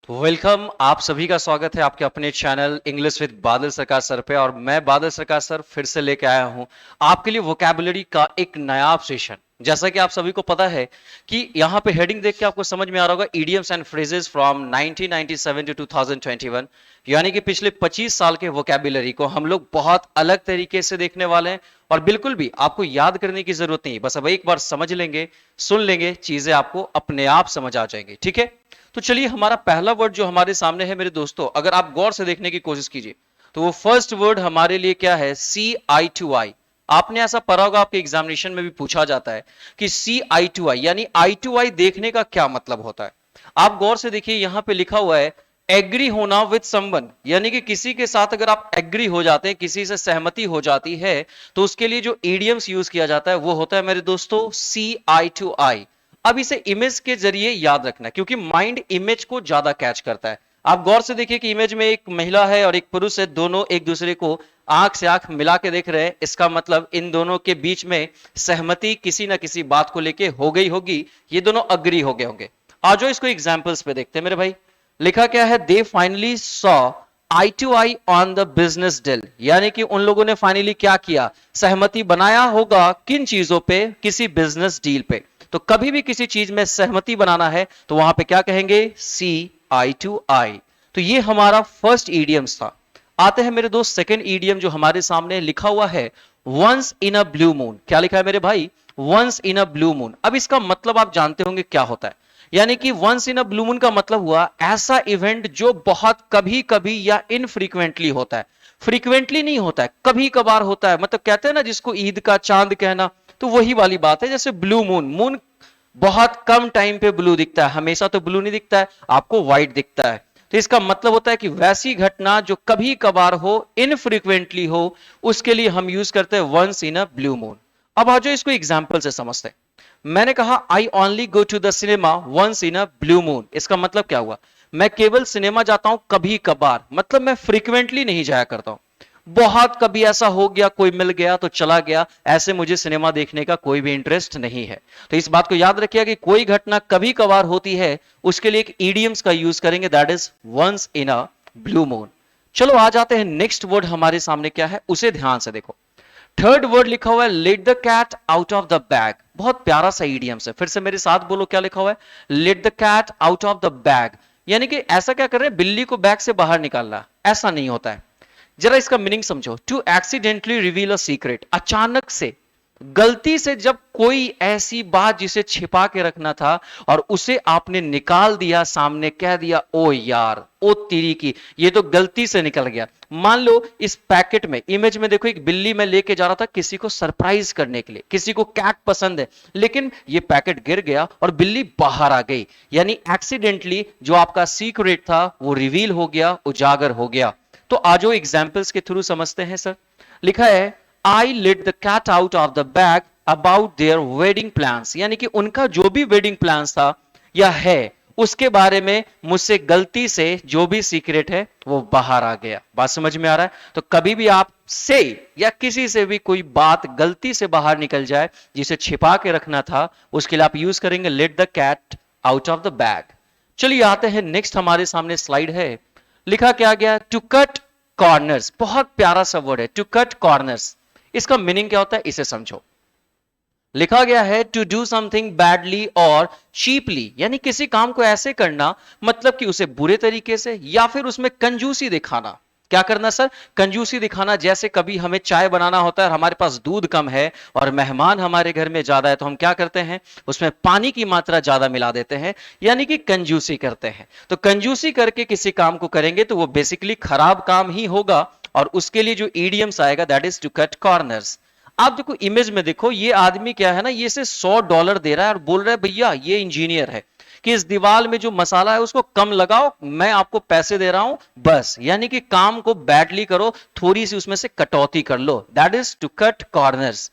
तो वेलकम, आप सभी का स्वागत है आपके अपने चैनल इंग्लिश विद बादल सरकार सर पे। और मैं बादल सरकार सर फिर से लेके आया हूं आपके लिए वोकैबुलरी का एक नया सेशन। जैसा कि आप सभी को पता है कि यहाँ पे हेडिंग देख के आपको समझ में आ रहा होगा, idioms and phrases from 1997 to 2021। यानी कि पिछले 25 साल के वोकैबुलरी को हम लोग बहुत अलग तरीके से देखने वाले हैं। और बिल्कुल भी आपको याद करने की जरूरत नहीं, बस अब एक बार समझ लेंगे, सुन लेंगे, चीजें आपको अपने आप समझ आ जाएंगी। ठीक है, तो चलिए हमारा पहला वर्ड जो हमारे सामने है मेरे दोस्तों, अगर आप गौर से देखने की कोशिश कीजिए तो वो फर्स्ट वर्ड हमारे लिए क्या है? सी आई टू आई। आपने ऐसा पढ़ा होगा, आपके एग्जामिनेशन में भी पूछा जाता है कि सी आई टू आई यानी आई टू आई देखने का क्या मतलब होता है। आप गौर से देखिए, यहां पे लिखा हुआ है एग्री होना विद समवन, यानी कि किसी के साथ अगर आप एग्री हो जाते हैं, किसी से सहमति हो जाती है, तो उसके लिए जो इडियम्स यूज किया जाता है वो होता है मेरे दोस्तों सी आई टू आई। अब इसे इमेज के जरिए याद रखना, क्योंकि माइंड इमेज को ज्यादा कैच करता है। आप गौर से देखिए कि इमेज में एक महिला है और एक पुरुष है, दोनों एक दूसरे को आंख से आंख मिला के देख रहे हैं। इसका मतलब इन दोनों के बीच में सहमति किसी ना किसी बात को लेके हो गई होगी, ये दोनों अग्री हो गए होंगे। आज जो इसको एग्जाम्पल्स पे देखते हैं मेरे भाई। लिखा क्या है? They finally saw eye to eye on the business deal, यानी कि उन लोगों ने फाइनली क्या किया? सहमति बनाया होगा किन चीजों पे? किसी बिजनेस डील पे। तो कभी भी किसी चीज में सहमति बनाना है तो वहां पे क्या कहेंगे? सी आई टू आई। तो ये हमारा फर्स्ट ईडियम्स था। आते हैं मेरे दोस्त सेकंड ईडियम जो हमारे सामने लिखा हुआ है, once in a blue moon. क्या लिखा है मेरे भाई? Once in a blue moon. अब इसका मतलब आप जानते होंगे क्या होता है। यानी कि once in a blue moon का मतलब हुआ ऐसा इवेंट जो बहुत कभी कभी या इनफ्रीक्वेंटली होता है। फ्रीक्वेंटली नहीं होता है, कभी कभार होता है। मतलब कहते हैं ना जिसको ईद का चांद कहना, तो वही वाली बात है। जैसे ब्लू मून, मून बहुत कम टाइम पे ब्लू दिखता है, हमेशा तो ब्लू नहीं दिखता है, आपको व्हाइट दिखता है। तो इसका मतलब होता है कि वैसी घटना जो कभी कभार हो, इनफ्रीक्वेंटली हो, उसके लिए हम यूज करते हैं once in a blue moon. अब आ जाओ इसको एग्जाम्पल से समझते हैं। मैंने कहा I only go to the cinema once in a blue moon. इसका मतलब क्या हुआ? मैं केवल सिनेमा जाता हूं कभी कभार, मतलब मैं फ्रीक्वेंटली नहीं जाया करता हूं। बहुत कभी ऐसा हो गया, कोई मिल गया तो चला गया, ऐसे मुझे सिनेमा देखने का कोई भी इंटरेस्ट नहीं है। तो इस बात को याद रखिएगा कि कोई घटना कभी कभार होती है, उसके लिए एक इडियम्स का यूज करेंगे, that is once in a blue moon. चलो आ जाते हैं नेक्स्ट वर्ड हमारे सामने क्या है, उसे ध्यान से देखो। थर्ड वर्ड लिखा हुआ है let the cat out of the bag. बहुत प्यारा सा इडियम्स है, फिर से मेरे साथ बोलो क्या लिखा हुआ है? Let the cat out of the bag. यानी कि ऐसा क्या कर रहे हैं? बिल्ली को बैग से बाहर निकालना। ऐसा नहीं होता है। जरा इसका मीनिंग समझो। To accidentally reveal a secret, अचानक से, गलती से जब कोई ऐसी बात जिसे छिपा के रखना था और उसे आपने निकाल दिया, सामने कह दिया, ओ यार, ओ तेरी की, ये तो गलती से निकल गया। मान लो इस पैकेट में, इमेज में देखो, एक बिल्ली मैं लेके जा रहा था किसी को सरप्राइज करने के लिए, किसी को कैट पसंद है, लेकिन ये पैकेट गिर गया और बिल्ली बाहर आ गई। यानी एक्सीडेंटली जो आपका सीक्रेट था वो रिवील हो गया, उजागर हो गया। तो आज एग्जाम्पल्स के थ्रू समझते हैं सर। लिखा है I let the cat out of the bag about their wedding plans, यानी कि उनका जो भी वेडिंग प्लान्स था या है, उसके बारे में मुझसे गलती से जो भी सीक्रेट है वो बाहर आ गया। बात समझ में आ रहा है? तो कभी भी आप से या किसी से भी कोई बात गलती से बाहर निकल जाए जिसे छिपा के रखना था, उसके लिए आप यूज करेंगे let the cat out of the bag. चलिए आते हैं नेक्स्ट, हमारे सामने स्लाइड है। लिखा क्या गया? To cut corners. बहुत प्यारा सा वर्ड है, टू कट कॉर्नर्स। इसका मीनिंग क्या होता है इसे समझो। लिखा गया है टू डू समथिंग बैडली और चीपली, यानी किसी काम को ऐसे करना, मतलब कि उसे बुरे तरीके से या फिर उसमें कंजूसी दिखाना। क्या करना सर? कंजूसी दिखाना। जैसे कभी हमें चाय बनाना होता है और हमारे पास दूध कम है और मेहमान हमारे घर में ज्यादा है, तो हम क्या करते हैं? उसमें पानी की मात्रा ज्यादा मिला देते हैं, यानी कि कंजूसी करते हैं। तो कंजूसी करके किसी काम को करेंगे तो वो बेसिकली खराब काम ही होगा, और उसके लिए जो ईडियम्स आएगा that is to cut corners. आप देखो इमेज में, देखो ये आदमी क्या है ना, ये से $100 दे रहा है और बोल रहा है भैया ये इंजीनियर है कि इस दीवार में जो मसाला है उसको कम लगाओ, मैं आपको पैसे दे रहा हूं बस। यानी कि काम को बैडली करो, थोड़ी सी उसमें से कटौती कर लो, that is to cut corners.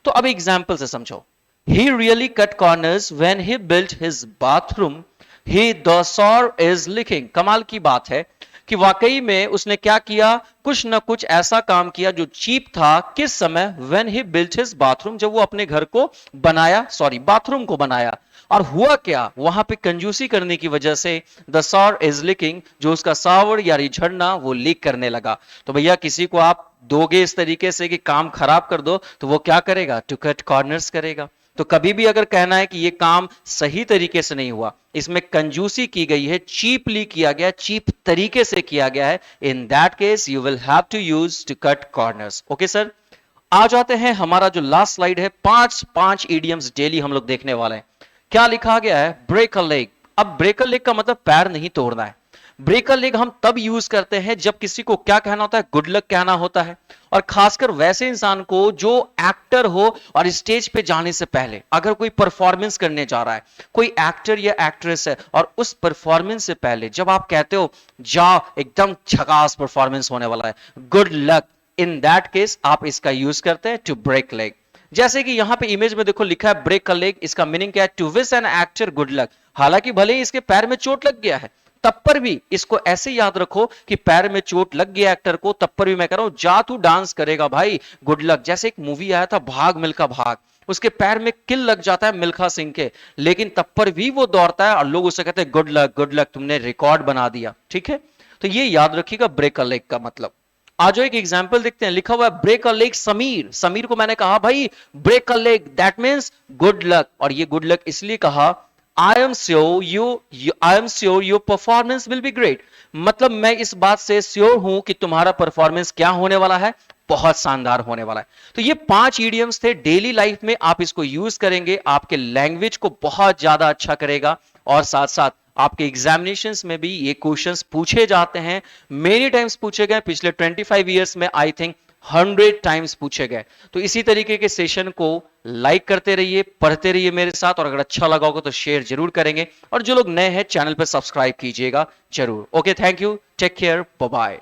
तो अब एग्जाम्पल से समझो। He really cut corners when he built his bathroom, he the saw is leaking. कमाल की बात है कि वाकई में उसने क्या किया, कुछ ना कुछ ऐसा काम किया जो चीप था। किस समय? When he built his bathroom, जब वो अपने घर को बनाया, सॉरी बाथरूम को बनाया। और हुआ क्या, वहां पे कंजूसी करने की वजह से द शॉवर इज लीकिंग, जो उसका शॉवर या झरना वो लीक करने लगा। तो भैया किसी को आप दोगे इस तरीके से कि काम खराब कर दो, तो वो क्या करेगा? टू कट कॉर्नर्स करेगा। तो कभी भी अगर कहना है कि ये काम सही तरीके से नहीं हुआ, इसमें कंजूसी की गई है, चीपली किया गया, चीप तरीके से किया गया है, in that case you will have to use to cut corners. Okay sir, आ जाते हैं हमारा जो लास्ट स्लाइड है, पांच पांच इडियम्स डेली हम लोग देखने वाले हैं। क्या लिखा गया है? Break a leg. अब ब्रेक अ लेग का मतलब पैर नहीं तोड़ना है। ब्रेक अ लेग हम तब यूज करते हैं जब किसी को क्या कहना होता है? गुड लक कहना होता है। और खासकर वैसे इंसान को जो एक्टर हो और स्टेज पे जाने से पहले अगर कोई परफॉर्मेंस करने जा रहा है, कोई एक्टर या एक्ट्रेस है, और उस परफॉर्मेंस से पहले जब आप कहते हो जाओ एकदम झकास परफॉर्मेंस होने वाला है, good luck, in that case आप इसका यूज करते हैं टू ब्रेक लेग। जैसे कि यहां पे इमेज में देखो लिखा है ब्रेक अ लेग, इसका मीनिंग क्या है? To wish an actor good luck. हालांकि भले ही इसके पैर में चोट लग गया है, तब पर भी इसको ऐसे याद रखो कि पैर में चोट लग गया एक्टर को, तब पर भी मैं कह रहा हूं जा तू डांस करेगा भाई, गुड लक। जैसे एक मूवी आया था भाग मिल्खा भाग, उसके पैर में किल लग जाता है मिल्खा सिंह के, लेकिन तब पर भी वो दौड़ता है और लोग उसे कहते हैं गुड लक, तुमने रिकॉर्ड बना दिया। ठीक है, तो ये याद रखिएगा ब्रेक अ लेग का मतलब। आज एक एग्जाम्पल देखते हैं, लिखा हुआ है break a leg Sameer. Sameer को मैंने कहा भाई break a leg, that means good luck. और ये गुड लक इसलिए कहा, I am sure your performance will be great. मतलब मैं इस बात से श्योर हूं कि तुम्हारा परफॉर्मेंस क्या होने वाला है? बहुत शानदार होने वाला है। तो ये पांच इडियम्स थे, डेली लाइफ में आप इसको यूज करेंगे, आपके लैंग्वेज को बहुत ज्यादा अच्छा करेगा। और साथ साथ आपके एग्जामिनेशंस में भी ये क्वेश्चंस पूछे जाते हैं, मेनी टाइम्स पूछे गए, पिछले 25 ईयर्स में आई थिंक 100 टाइम्स पूछे गए। तो इसी तरीके के सेशन को लाइक करते रहिए, पढ़ते रहिए मेरे साथ, और अगर अच्छा लगा होगा तो शेयर जरूर करेंगे, और जो लोग नए हैं चैनल पर सब्सक्राइब कीजिएगा जरूर। Okay, thank you, take care, bye bye.